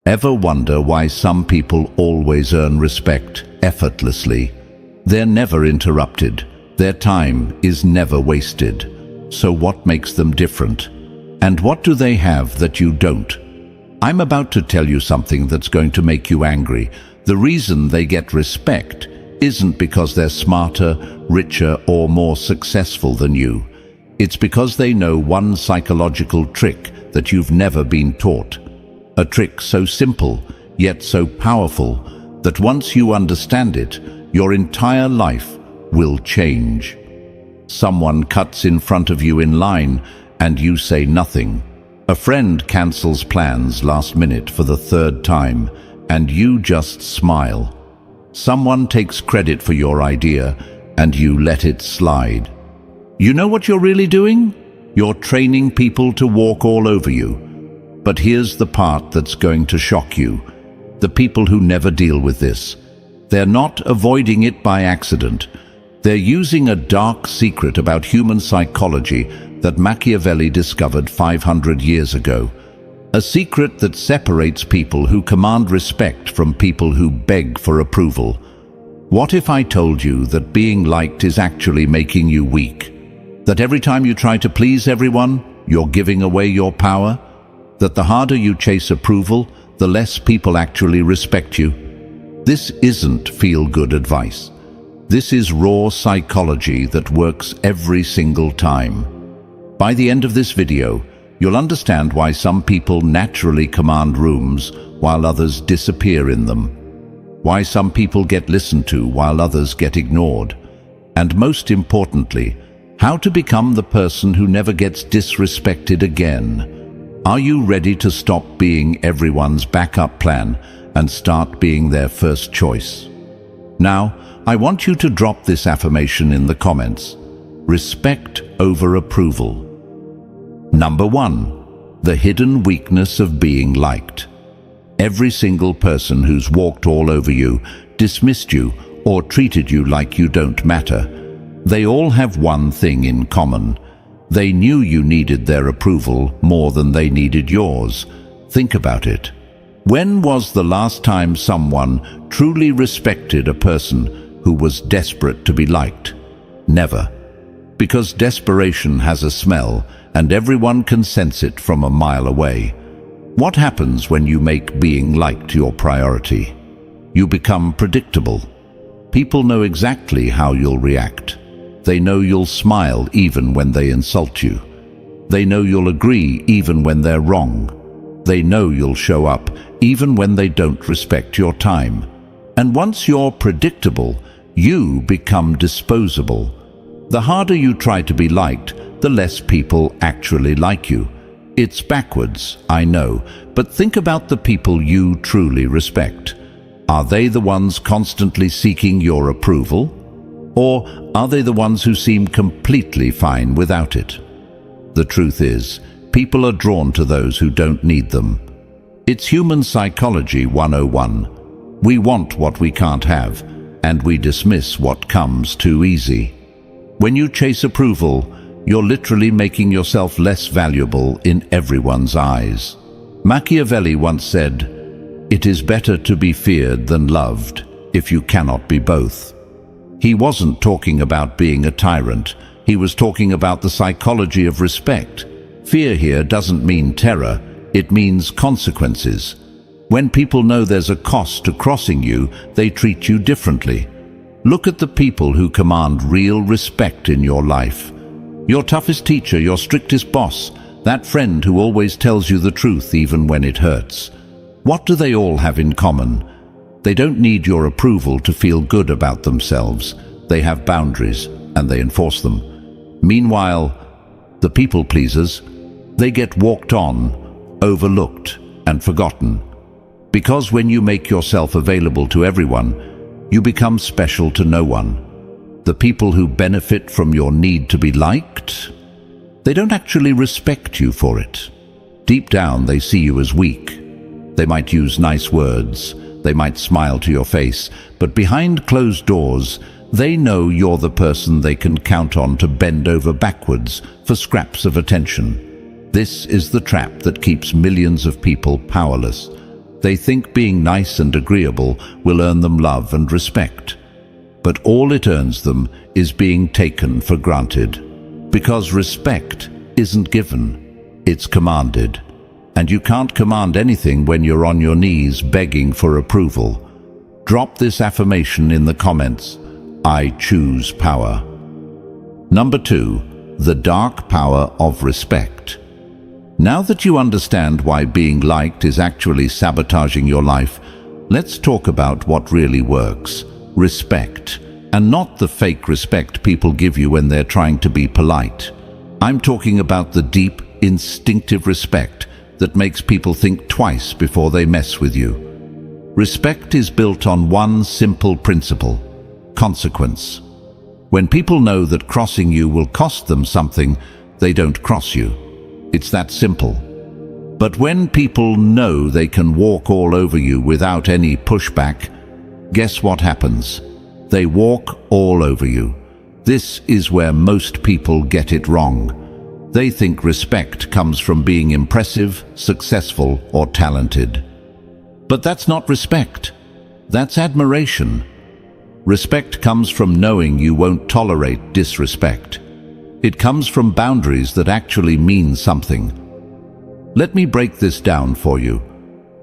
Ever wonder why some people always earn respect effortlessly? They're never interrupted. Their time is never wasted. So what makes them different? And what do they have that you don't? I'm about to tell you something that's going to make you angry. The reason they get respect isn't because they're smarter, richer, or more successful than you. It's because they know one psychological trick that you've never been taught. A trick so simple, yet so powerful, that once you understand it, your entire life will change. Someone cuts in front of you in line, and you say nothing. A friend cancels plans last minute for the third time, and you just smile. Someone takes credit for your idea, and you let it slide. You know what you're really doing? You're training people to walk all over you. But here's the part that's going to shock you. The people who never deal with this. They're not avoiding it by accident. They're using a dark secret about human psychology that Machiavelli discovered 500 years ago. A secret that separates people who command respect from people who beg for approval. What if I told you that being liked is actually making you weak? That every time you try to please everyone, you're giving away your power? That the harder you chase approval, the less people actually respect you? This isn't feel-good advice. This is raw psychology that works every single time. By the end of this video, you'll understand why some people naturally command rooms while others disappear in them. Why some people get listened to while others get ignored. And most importantly, how to become the person who never gets disrespected again. Are you ready to stop being everyone's backup plan and start being their first choice? Now, I want you to drop this affirmation in the comments. Respect over approval. Number 1. The hidden weakness of being liked. Every single person who's walked all over you, dismissed you, or treated you like you don't matter, they all have one thing in common. They knew you needed their approval more than they needed yours. Think about it. When was the last time someone truly respected a person who was desperate to be liked? Never. Because desperation has a smell, and everyone can sense it from a mile away. What happens when you make being liked your priority? You become predictable. People know exactly how you'll react. They know you'll smile even when they insult you. They know you'll agree even when they're wrong. They know you'll show up even when they don't respect your time. And once you're predictable, you become disposable. The harder you try to be liked, the less people actually like you. It's backwards, I know, but think about the people you truly respect. Are they the ones constantly seeking your approval? Or are they the ones who seem completely fine without it? The truth is, people are drawn to those who don't need them. It's human psychology 101. We want what we can't have, and we dismiss what comes too easy. When you chase approval, you're literally making yourself less valuable in everyone's eyes. Machiavelli once said, "It is better to be feared than loved, if you cannot be both." He wasn't talking about being a tyrant. He was talking about the psychology of respect. Fear here doesn't mean terror. It means consequences. When people know there's a cost to crossing you, they treat you differently. Look at the people who command real respect in your life. Your toughest teacher, your strictest boss, that friend who always tells you the truth even when it hurts. What do they all have in common? They don't need your approval to feel good about themselves. They have boundaries, and they enforce them. Meanwhile, the people pleasers, they get walked on, overlooked, and forgotten. Because when you make yourself available to everyone, you become special to no one. The people who benefit from your need to be liked, they don't actually respect you for it. Deep down, they see you as weak. They might use nice words. They might smile to your face, but behind closed doors, they know you're the person they can count on to bend over backwards for scraps of attention. This is the trap that keeps millions of people powerless. They think being nice and agreeable will earn them love and respect. But all it earns them is being taken for granted. Because respect isn't given, it's commanded. And you can't command anything when you're on your knees begging for approval. Drop this affirmation in the comments. I choose power. Number 2, the dark power of respect. Now that you understand why being liked is actually sabotaging your life, let's talk about what really works. Respect. And not the fake respect people give you when they're trying to be polite. I'm talking about the deep, instinctive respect that makes people think twice before they mess with you. Respect is built on one simple principle: consequence. When people know that crossing you will cost them something, they don't cross you. It's that simple. But when people know they can walk all over you without any pushback, guess what happens? They walk all over you. This is where most people get it wrong. They think respect comes from being impressive, successful, or talented. But that's not respect. That's admiration. Respect comes from knowing you won't tolerate disrespect. It comes from boundaries that actually mean something. Let me break this down for you.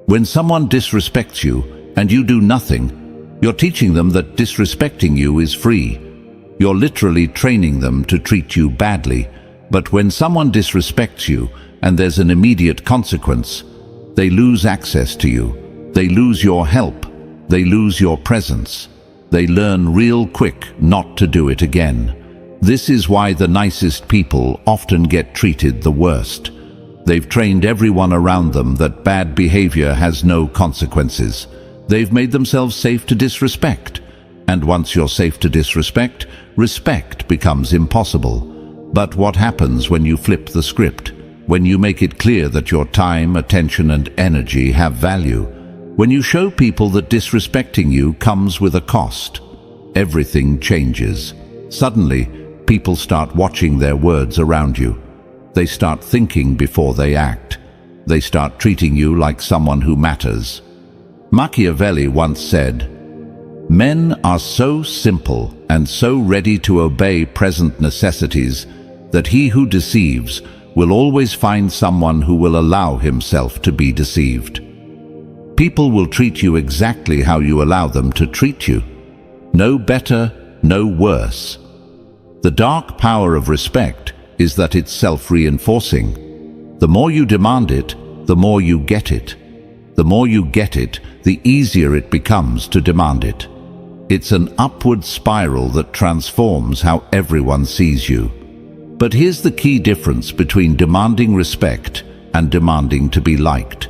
When someone disrespects you and you do nothing, you're teaching them that disrespecting you is free. You're literally training them to treat you badly. But when someone disrespects you and there's an immediate consequence, they lose access to you. They lose your help. They lose your presence. They learn real quick not to do it again. This is why the nicest people often get treated the worst. They've trained everyone around them that bad behavior has no consequences. They've made themselves safe to disrespect. And once you're safe to disrespect, respect becomes impossible. But what happens when you flip the script? When you make it clear that your time, attention, and energy have value? When you show people that disrespecting you comes with a cost, everything changes. Suddenly, people start watching their words around you. They start thinking before they act. They start treating you like someone who matters. Machiavelli once said, "Men are so simple and so ready to obey present necessities that he who deceives will always find someone who will allow himself to be deceived." People will treat you exactly how you allow them to treat you. No better, no worse. The dark power of respect is that it's self-reinforcing. The more you demand it, the more you get it. The more you get it, the easier it becomes to demand it. It's an upward spiral that transforms how everyone sees you. But here's the key difference between demanding respect and demanding to be liked.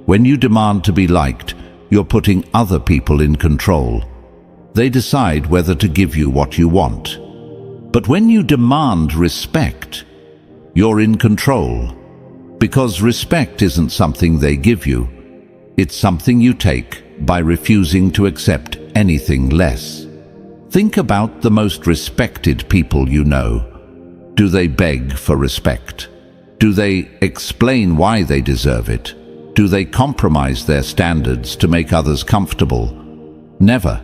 When you demand to be liked, you're putting other people in control. They decide whether to give you what you want. But when you demand respect, you're in control. Because respect isn't something they give you. It's something you take by refusing to accept anything less. Think about the most respected people you know. Do they beg for respect? Do they explain why they deserve it? Do they compromise their standards to make others comfortable? Never.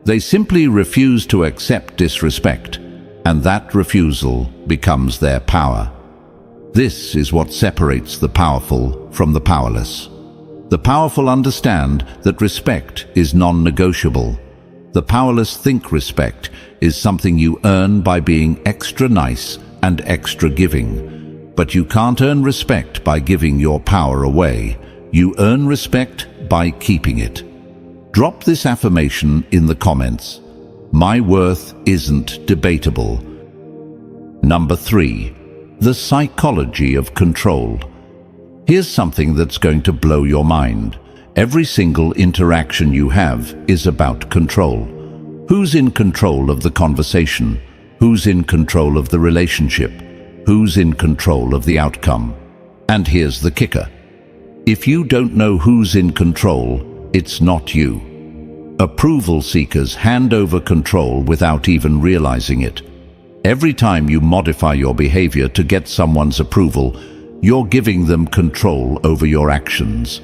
They simply refuse to accept disrespect, and that refusal becomes their power. This is what separates the powerful from the powerless. The powerful understand that respect is non-negotiable. The powerless think respect is something you earn by being extra nice and extra giving. But you can't earn respect by giving your power away. You earn respect by keeping it. Drop this affirmation in the comments. My worth isn't debatable. Number 3. The psychology of control. Here's something that's going to blow your mind. Every single interaction you have is about control. Who's in control of the conversation? Who's in control of the relationship? Who's in control of the outcome? And here's the kicker. If you don't know who's in control, it's not you. Approval seekers hand over control without even realizing it. Every time you modify your behavior to get someone's approval, you're giving them control over your actions.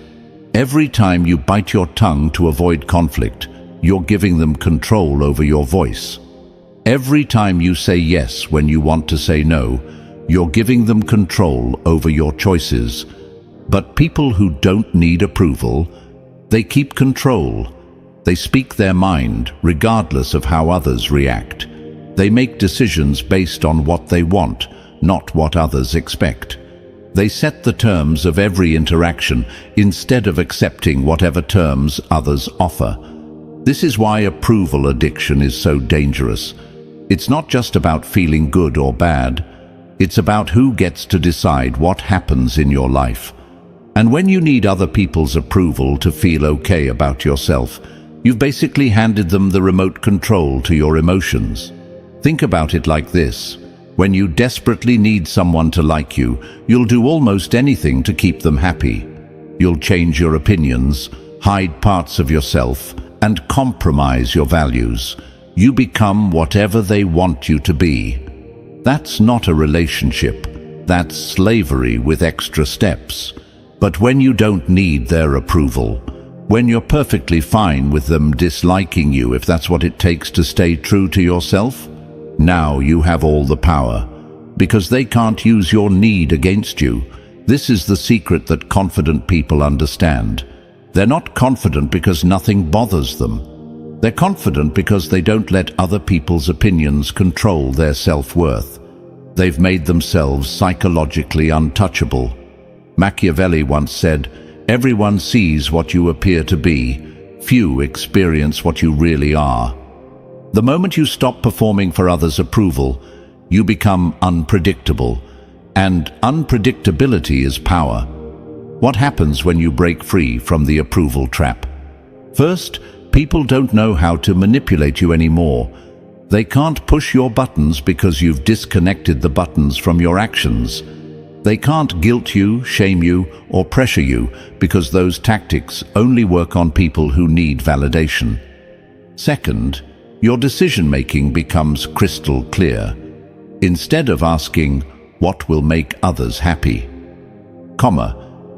Every time you bite your tongue to avoid conflict, you're giving them control over your voice. Every time you say yes when you want to say no, you're giving them control over your choices. But people who don't need approval, they keep control. They speak their mind regardless of how others react. They make decisions based on what they want, not what others expect. They set the terms of every interaction instead of accepting whatever terms others offer. This is why approval addiction is so dangerous. It's not just about feeling good or bad. It's about who gets to decide what happens in your life. And when you need other people's approval to feel okay about yourself, you've basically handed them the remote control to your emotions. Think about it like this. When you desperately need someone to like you, you'll do almost anything to keep them happy. You'll change your opinions, hide parts of yourself, and compromise your values. You become whatever they want you to be. That's not a relationship. That's slavery with extra steps. But when you don't need their approval, when you're perfectly fine with them disliking you if that's what it takes to stay true to yourself, now you have all the power, because they can't use your need against you. This is the secret that confident people understand. They're not confident because nothing bothers them. They're confident because they don't let other people's opinions control their self-worth. They've made themselves psychologically untouchable. Machiavelli once said, "Everyone sees what you appear to be. Few experience what you really are." The moment you stop performing for others' approval, you become unpredictable. And unpredictability is power. What happens when you break free from the approval trap? First, people don't know how to manipulate you anymore. They can't push your buttons because you've disconnected the buttons from your actions. They can't guilt you, shame you, or pressure you because those tactics only work on people who need validation. Second, your decision-making becomes crystal clear. Instead of asking, "What will make others happy?"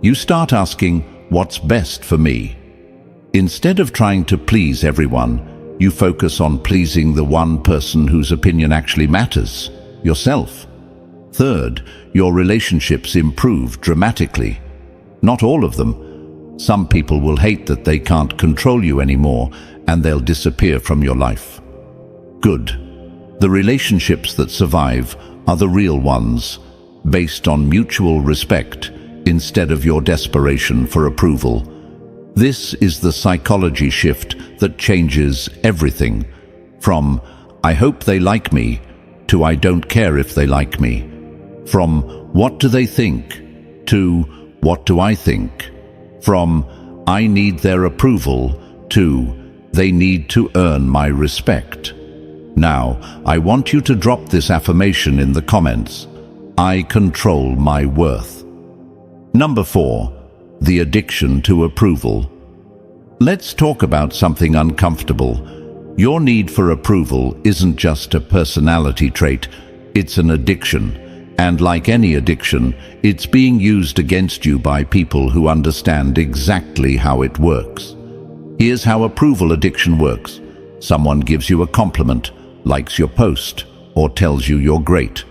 you start asking, "What's best for me?" Instead of trying to please everyone, you focus on pleasing the one person whose opinion actually matters, yourself. Third, your relationships improve dramatically. Not all of them. Some people will hate that they can't control you anymore, and they'll disappear from your life. Good. The relationships that survive are the real ones, based on mutual respect instead of your desperation for approval. This is the psychology shift that changes everything, from "I hope they like me" to "I don't care if they like me." From "What do they think?" to "What do I think?" From "I need their approval" to "They need to earn my respect." Now, I want you to drop this affirmation in the comments. I control my worth. Number 4, the addiction to approval. Let's talk about something uncomfortable. Your need for approval isn't just a personality trait, it's an addiction. And like any addiction, it's being used against you by people who understand exactly how it works. Here's how approval addiction works. Someone gives you a compliment, likes your post, or tells you you're great.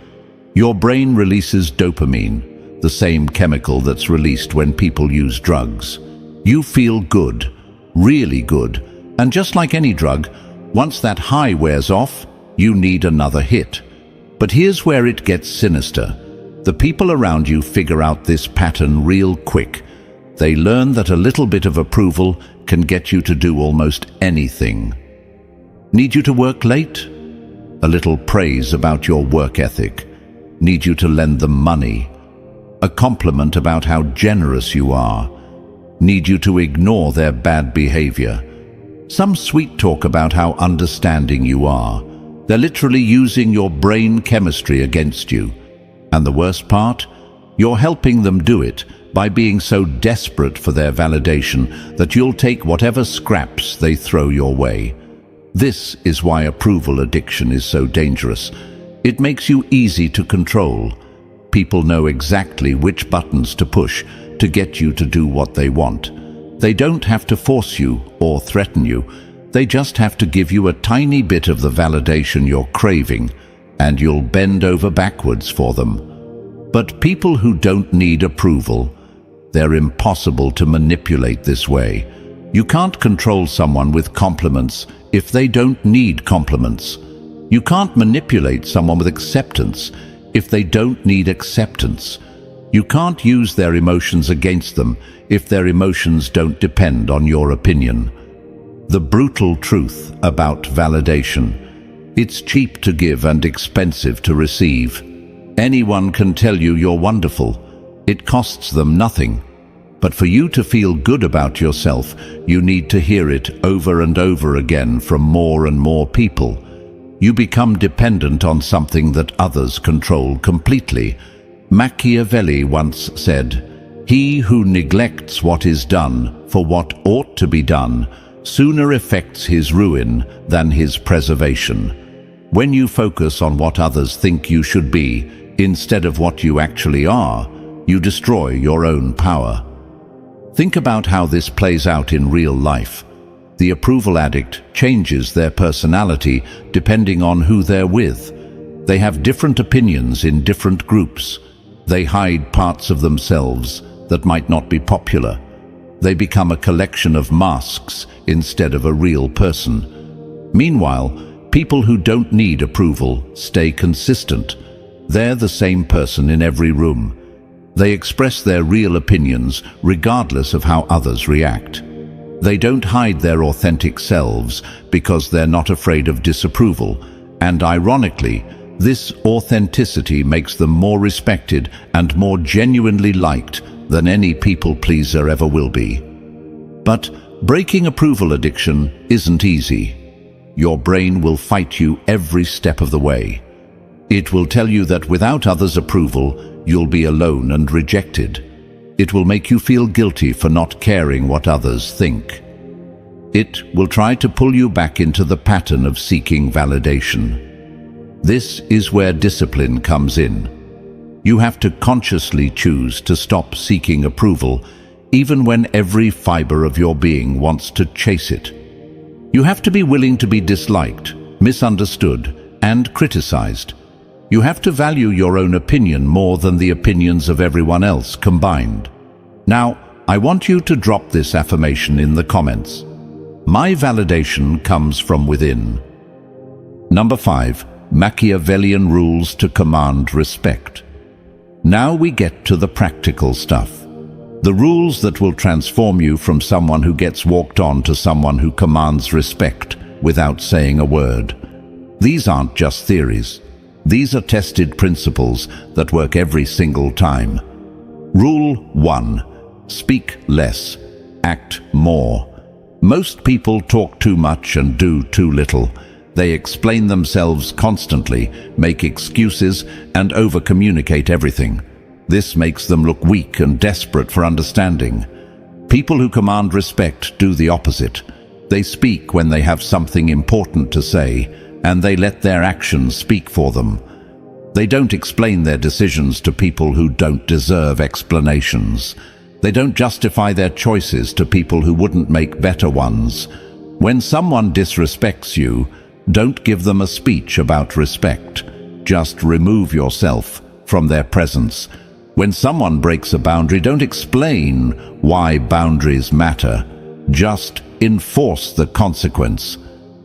Your brain releases dopamine, the same chemical that's released when people use drugs. You feel good, really good, and just like any drug, once that high wears off, you need another hit. But here's where it gets sinister. The people around you figure out this pattern real quick. They learn that a little bit of approval can get you to do almost anything. Need you to work late? A little praise about your work ethic. Need you to lend them money? A compliment about how generous you are. Need you to ignore their bad behavior? Some sweet talk about how understanding you are. They're literally using your brain chemistry against you. And the worst part? You're helping them do it by being so desperate for their validation that you'll take whatever scraps they throw your way. This is why approval addiction is so dangerous. It makes you easy to control. People know exactly which buttons to push to get you to do what they want. They don't have to force you or threaten you. They just have to give you a tiny bit of the validation you're craving, and you'll bend over backwards for them. But people who don't need approval, they're impossible to manipulate this way. You can't control someone with compliments if they don't need compliments. You can't manipulate someone with acceptance if they don't need acceptance. You can't use their emotions against them if their emotions don't depend on your opinion. The brutal truth about validation: it's cheap to give and expensive to receive. Anyone can tell you you're wonderful. It costs them nothing. But for you to feel good about yourself, you need to hear it over and over again from more and more people. You become dependent on something that others control completely. Machiavelli once said, "He who neglects what is done for what ought to be done sooner effects his ruin than his preservation." When you focus on what others think you should be instead of what you actually are, you destroy your own power. Think about how this plays out in real life. The approval addict changes their personality depending on who they're with. They have different opinions in different groups. They hide parts of themselves that might not be popular. They become a collection of masks instead of a real person. Meanwhile, people who don't need approval stay consistent. They're the same person in every room. They express their real opinions regardless of how others react. They don't hide their authentic selves because they're not afraid of disapproval, and ironically, this authenticity makes them more respected and more genuinely liked than any people-pleaser ever will be. But breaking approval addiction isn't easy. Your brain will fight you every step of the way. It will tell you that without others' approval, you'll be alone and rejected. It will make you feel guilty for not caring what others think. It will try to pull you back into the pattern of seeking validation. This is where discipline comes in. You have to consciously choose to stop seeking approval, even when every fiber of your being wants to chase it. You have to be willing to be disliked, misunderstood, and criticized. You have to value your own opinion more than the opinions of everyone else combined. Now, I want you to drop this affirmation in the comments. My validation comes from within. Number 5. Machiavellian rules to command respect. Now we get to the practical stuff. The rules that will transform you from someone who gets walked on to someone who commands respect without saying a word. These aren't just theories. These are tested principles that work every single time. Rule 1. Speak less. Act more. Most people talk too much and do too little. They explain themselves constantly, make excuses, and over-communicate everything. This makes them look weak and desperate for understanding. People who command respect do the opposite. They speak when they have something important to say, and they let their actions speak for them. They don't explain their decisions to people who don't deserve explanations. They don't justify their choices to people who wouldn't make better ones. When someone disrespects you, don't give them a speech about respect. Just remove yourself from their presence. When someone breaks a boundary, don't explain why boundaries matter. Just enforce the consequence.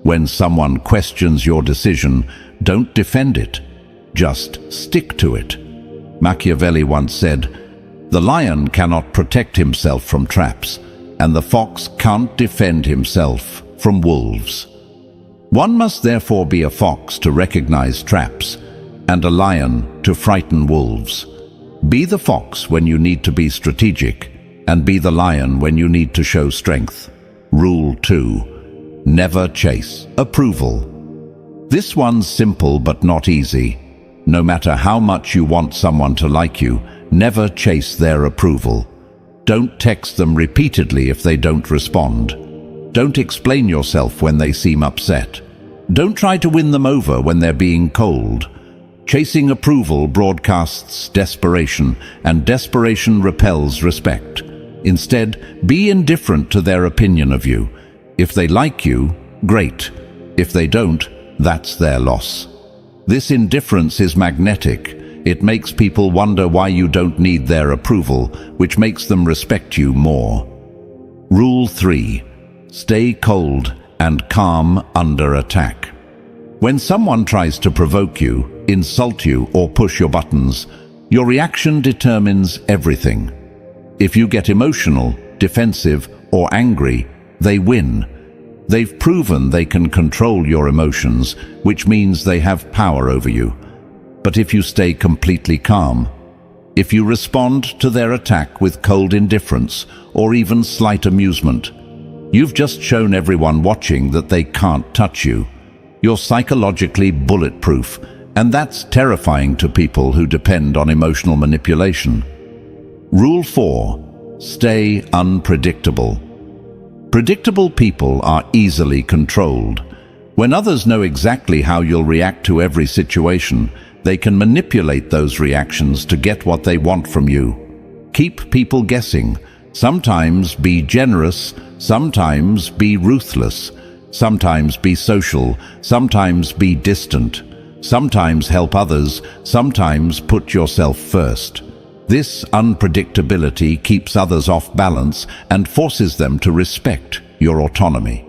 When someone questions your decision, don't defend it. Just stick to it. Machiavelli once said, "The lion cannot protect himself from traps, and the fox can't defend himself from wolves." One must therefore be a fox to recognize traps, and a lion to frighten wolves. Be the fox when you need to be strategic, and be the lion when you need to show strength. Rule 2. Never chase approval. This one's simple but not easy. No matter how much you want someone to like you, never chase their approval. Don't text them repeatedly if they don't respond. Don't explain yourself when they seem upset. Don't try to win them over when they're being cold. Chasing approval broadcasts desperation, and desperation repels respect. Instead, be indifferent to their opinion of you. If they like you, great. If they don't, that's their loss. This indifference is magnetic. It makes people wonder why you don't need their approval, which makes them respect you more. Rule 3. Stay cold and calm under attack. When someone tries to provoke you, insult you, or push your buttons, your reaction determines everything. If you get emotional, defensive, or angry, they win. They've proven they can control your emotions, which means they have power over you. But if you stay completely calm, if you respond to their attack with cold indifference or even slight amusement, you've just shown everyone watching that they can't touch you. You're psychologically bulletproof, and that's terrifying to people who depend on emotional manipulation. Rule 4. Stay unpredictable. Predictable people are easily controlled. When others know exactly how you'll react to every situation, they can manipulate those reactions to get what they want from you. Keep people guessing. Sometimes be generous, sometimes be ruthless, sometimes be social, sometimes be distant, sometimes help others, sometimes put yourself first. This unpredictability keeps others off balance and forces them to respect your autonomy.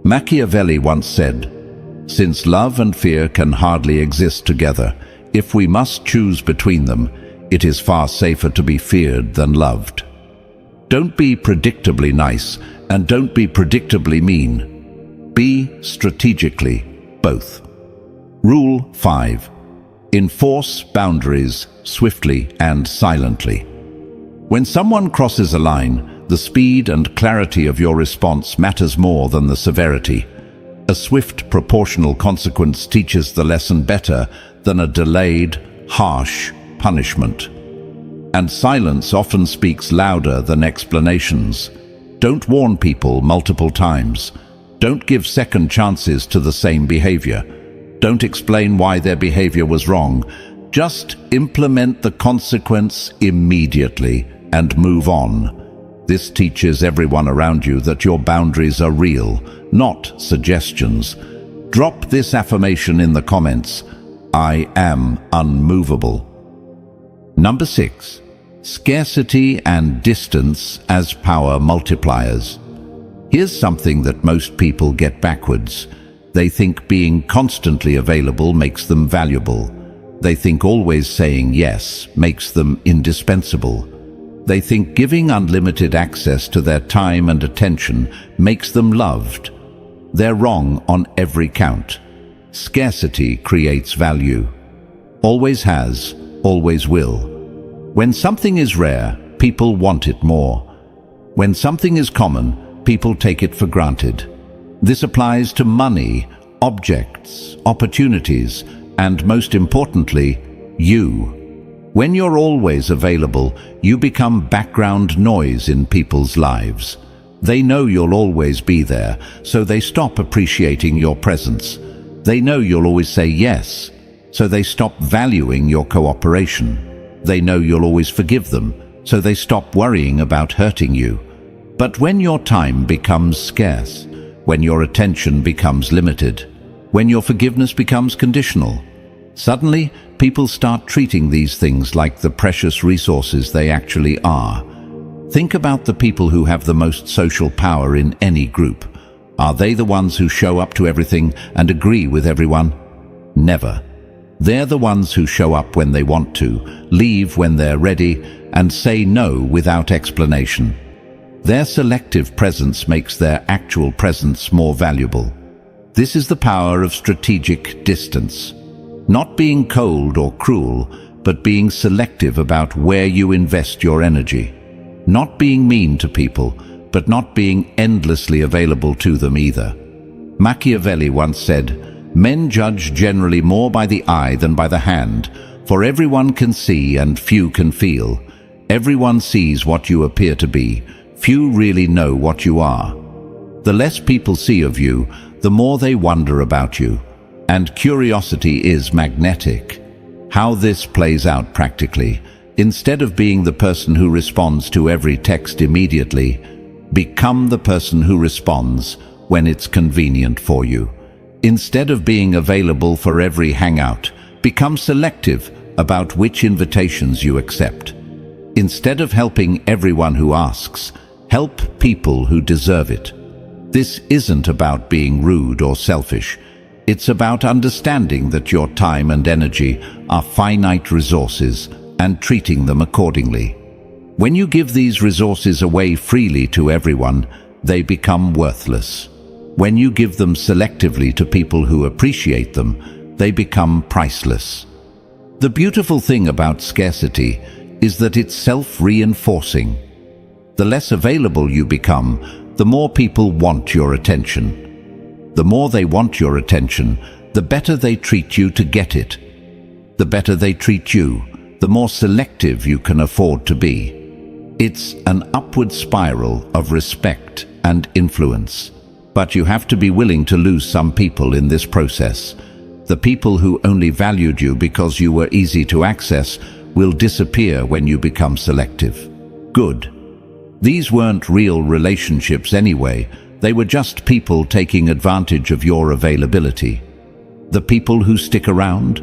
Machiavelli once said, "Since love and fear can hardly exist together, if we must choose between them, it is far safer to be feared than loved." Don't be predictably nice and don't be predictably mean. Be strategically both. Rule 5. Enforce boundaries swiftly and silently. When someone crosses a line, the speed and clarity of your response matters more than the severity. A swift, proportional consequence teaches the lesson better than a delayed, harsh punishment. And silence often speaks louder than explanations. Don't warn people multiple times. Don't give second chances to the same behavior. Don't explain why their behavior was wrong. Just implement the consequence immediately and move on. This teaches everyone around you that your boundaries are real, not suggestions. Drop this affirmation in the comments. I am unmovable. Number 6. Scarcity and distance as power multipliers. Here's something that most people get backwards. They think being constantly available makes them valuable. They think always saying yes makes them indispensable. They think giving unlimited access to their time and attention makes them loved. They're wrong on every count. Scarcity creates value. Always has, always will. When something is rare, people want it more. When something is common, people take it for granted. This applies to money, objects, opportunities, and most importantly, you. When you're always available, you become background noise in people's lives. They know you'll always be there, so they stop appreciating your presence. They know you'll always say yes, so they stop valuing your cooperation. They know you'll always forgive them, so they stop worrying about hurting you. But when your time becomes scarce, when your attention becomes limited, when your forgiveness becomes conditional, suddenly people start treating these things like the precious resources they actually are. Think about the people who have the most social power in any group. Are they the ones who show up to everything and agree with everyone? Never. They're the ones who show up when they want to, leave when they're ready, and say no without explanation. Their selective presence makes their actual presence more valuable. This is the power of strategic distance. Not being cold or cruel, but being selective about where you invest your energy. Not being mean to people, but not being endlessly available to them either. Machiavelli once said, "Men judge generally more by the eye than by the hand, for everyone can see and few can feel. Everyone sees what you appear to be. Few really know what you are." The less people see of you, the more they wonder about you. And curiosity is magnetic. How this plays out practically. Instead of being the person who responds to every text immediately, become the person who responds when it's convenient for you. Instead of being available for every hangout, become selective about which invitations you accept. Instead of helping everyone who asks, help people who deserve it. This isn't about being rude or selfish. It's about understanding that your time and energy are finite resources and treating them accordingly. When you give these resources away freely to everyone, they become worthless. When you give them selectively to people who appreciate them, they become priceless. The beautiful thing about scarcity is that it's self-reinforcing. The less available you become, the more people want your attention. The more they want your attention, the better they treat you to get it. The better they treat you, the more selective you can afford to be. It's an upward spiral of respect and influence. But you have to be willing to lose some people in this process. The people who only valued you because you were easy to access will disappear when you become selective. Good. These weren't real relationships anyway. They were just people taking advantage of your availability. The people who stick around,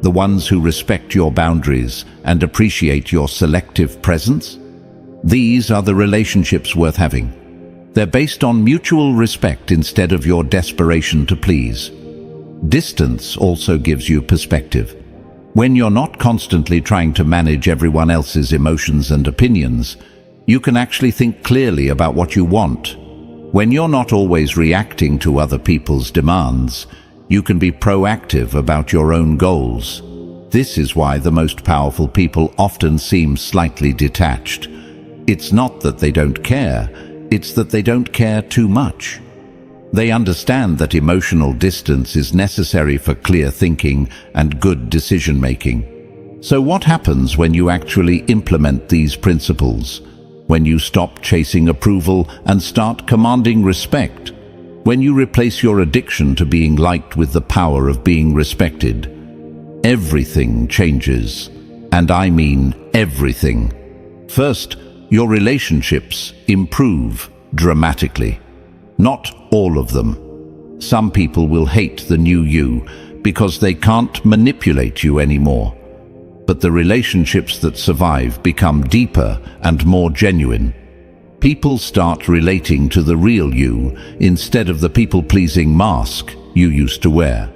the ones who respect your boundaries and appreciate your selective presence, these are the relationships worth having. They're based on mutual respect instead of your desperation to please. Distance also gives you perspective. When you're not constantly trying to manage everyone else's emotions and opinions, you can actually think clearly about what you want. When you're not always reacting to other people's demands, you can be proactive about your own goals. This is why the most powerful people often seem slightly detached. It's not that they don't care, it's that they don't care too much. They understand that emotional distance is necessary for clear thinking and good decision-making. So what happens when you actually implement these principles? When you stop chasing approval and start commanding respect? When you replace your addiction to being liked with the power of being respected? Everything changes. And I mean everything. First, your relationships improve dramatically. Not all of them. Some people will hate the new you because they can't manipulate you anymore. But the relationships that survive become deeper and more genuine. People start relating to the real you instead of the people-pleasing mask you used to wear.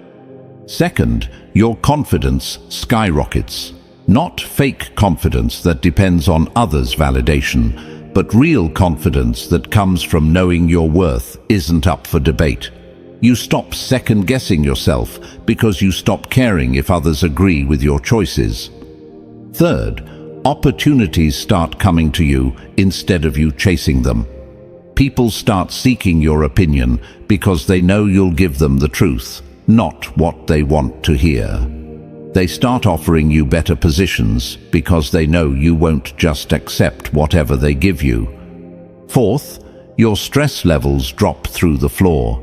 Second, your confidence skyrockets. Not fake confidence that depends on others' validation, but real confidence that comes from knowing your worth isn't up for debate. You stop second-guessing yourself because you stop caring if others agree with your choices. Third, opportunities start coming to you instead of you chasing them. People start seeking your opinion because they know you'll give them the truth, not what they want to hear. They start offering you better positions because they know you won't just accept whatever they give you. Fourth, your stress levels drop through the floor.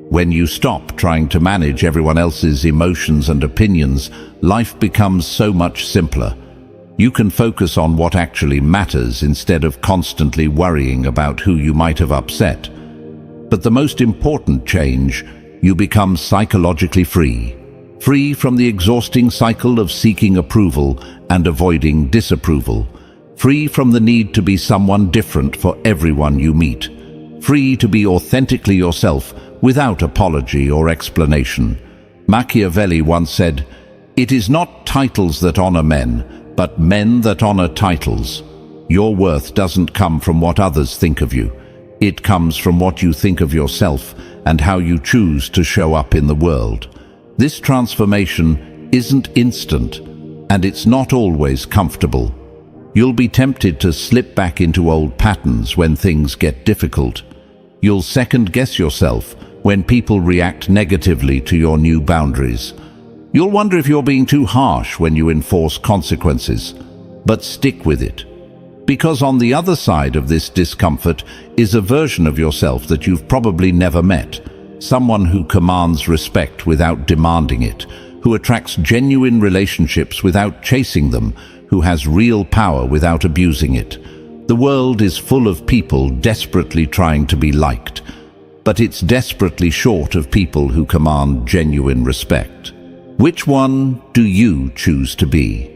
When you stop trying to manage everyone else's emotions and opinions, life becomes so much simpler. You can focus on what actually matters instead of constantly worrying about who you might have upset. But the most important change, you become psychologically free. Free from the exhausting cycle of seeking approval and avoiding disapproval. Free from the need to be someone different for everyone you meet. Free to be authentically yourself without apology or explanation. Machiavelli once said, "It is not titles that honor men, but men that honor titles." Your worth doesn't come from what others think of you. It comes from what you think of yourself and how you choose to show up in the world. This transformation isn't instant, and it's not always comfortable. You'll be tempted to slip back into old patterns when things get difficult. You'll second-guess yourself when people react negatively to your new boundaries. You'll wonder if you're being too harsh when you enforce consequences. But stick with it. Because on the other side of this discomfort is a version of yourself that you've probably never met. Someone who commands respect without demanding it, who attracts genuine relationships without chasing them, who has real power without abusing it. The world is full of people desperately trying to be liked, but it's desperately short of people who command genuine respect. Which one do you choose to be?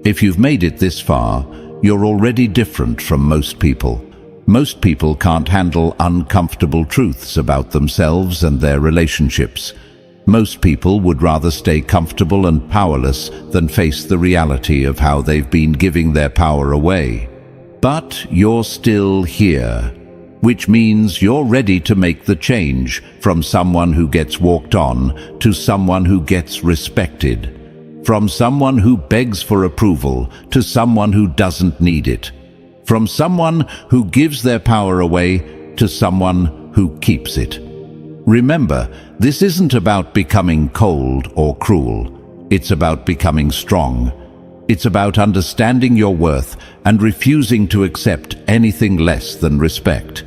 If you've made it this far, you're already different from most people. Most people can't handle uncomfortable truths about themselves and their relationships. Most people would rather stay comfortable and powerless than face the reality of how they've been giving their power away. But you're still here, which means you're ready to make the change from someone who gets walked on to someone who gets respected, from someone who begs for approval to someone who doesn't need it, from someone who gives their power away to someone who keeps it. Remember, this isn't about becoming cold or cruel. It's about becoming strong. It's about understanding your worth and refusing to accept anything less than respect.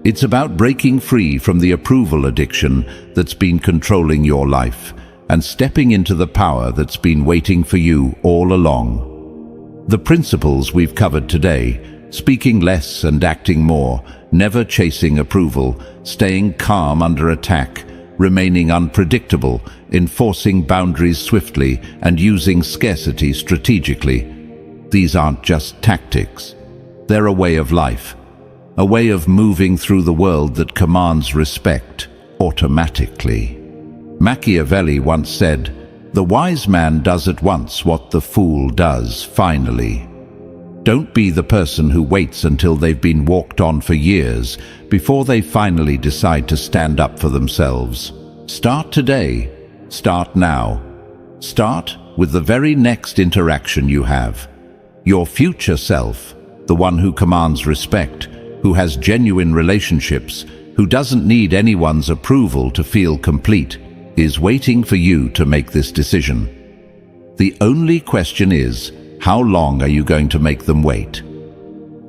It's about breaking free from the approval addiction that's been controlling your life and stepping into the power that's been waiting for you all along. The principles we've covered today, speaking less and acting more, never chasing approval, staying calm under attack, remaining unpredictable, enforcing boundaries swiftly, and using scarcity strategically. These aren't just tactics. They're a way of life, a way of moving through the world that commands respect automatically. Machiavelli once said, "The wise man does at once what the fool does finally." Don't be the person who waits until they've been walked on for years before they finally decide to stand up for themselves. Start today. Start now. Start with the very next interaction you have. Your future self, the one who commands respect, who has genuine relationships, who doesn't need anyone's approval to feel complete, is waiting for you to make this decision. The only question is, how long are you going to make them wait?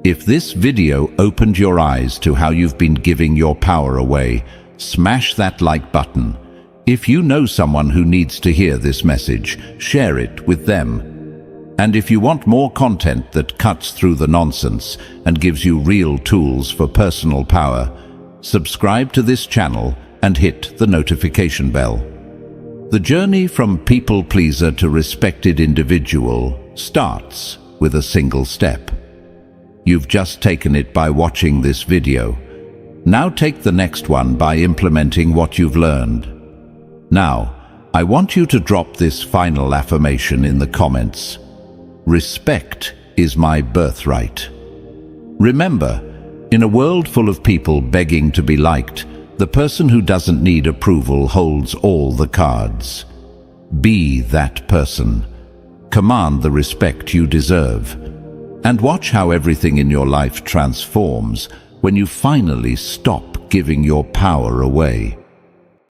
If this video opened your eyes to how you've been giving your power away, smash that like button. If you know someone who needs to hear this message, share it with them. And if you want more content that cuts through the nonsense and gives you real tools for personal power, subscribe to this channel and hit the notification bell. The journey from people pleaser to respected individual starts with a single step. You've just taken it by watching this video. Now take the next one by implementing what you've learned. Now, I want you to drop this final affirmation in the comments. Respect is my birthright. Remember, in a world full of people begging to be liked, the person who doesn't need approval holds all the cards. Be that person. Command the respect you deserve. And watch how everything in your life transforms when you finally stop giving your power away.